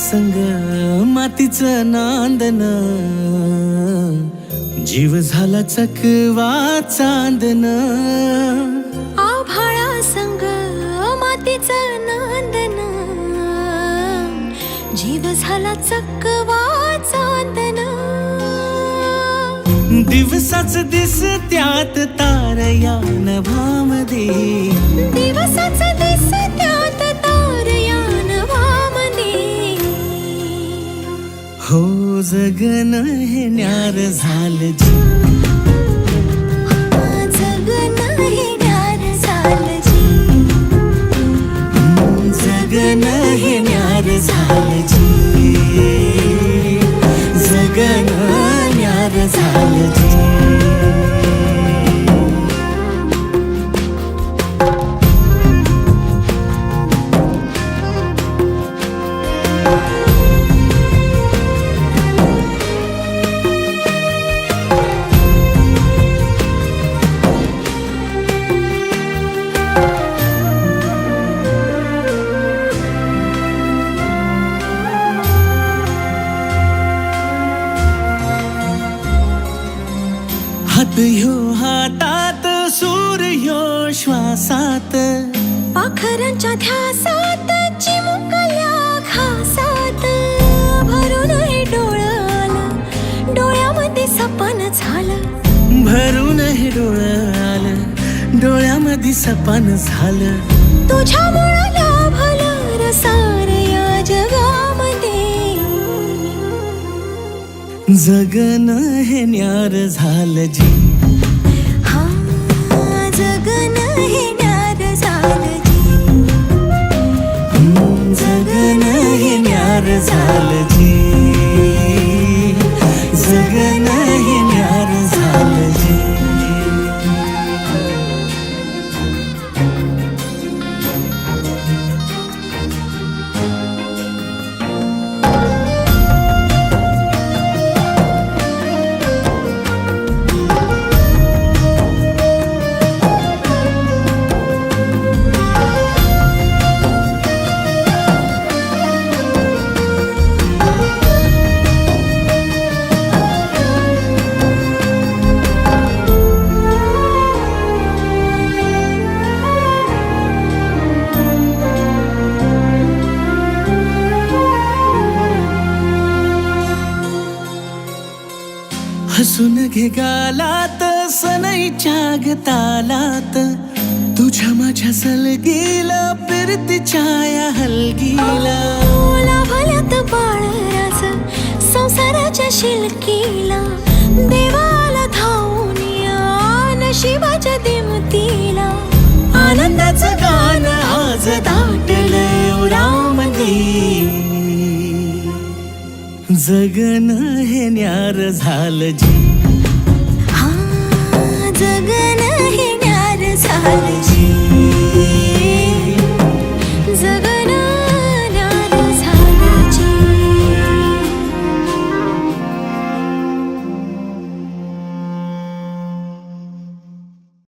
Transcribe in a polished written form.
संग मातीचं नांदन, जीव झाला चकवा चांदन. आभाळा संग मातीचं नांदन, जीव झाला चकवा चांदन. दिवसाच दिसत्यात तारया नभामध्ये, दिवसाच दिसत्यात तारया नभामध्ये. हो जगन हे न्यार झालं जी, जगन हे न्यार झालं जी. जगन हे न्यार झालं जी, जगन न्यार झालं जी. हात ह्यो हातात, सूर ह्यो श्वासात, पाखरांच्या ध्यासात, चिमुकल्या घासात. भरून हे डोळं आलं, डोळ्यामध्ये सपन झालं. भरून हे डोळं आलं, डोळ्यामध्ये सपन झालं. तुझ्यामुळं लाभलं रसार या जगामध्ये. जगन हे न्यार झालं जी, हा जगन हे न्यार झालं जी. जगन हे न्यार झालं जी, जगन हे न्यार झालं जी. हसून घे गालात, सनईच्या गतालात, तुझ्या माझ्या सलगीला, फिरतीच्या या हलगीला. लाभल्यात बाळराज संसाराच्या शिलकीला. देवाला धावून या नशिबाच्या दिमतीला. आनंदाचं गाण आज दाटलं उरामध्ये. जगन हे न्यार झालं जी, हा जगन हे न्यार झालं जी.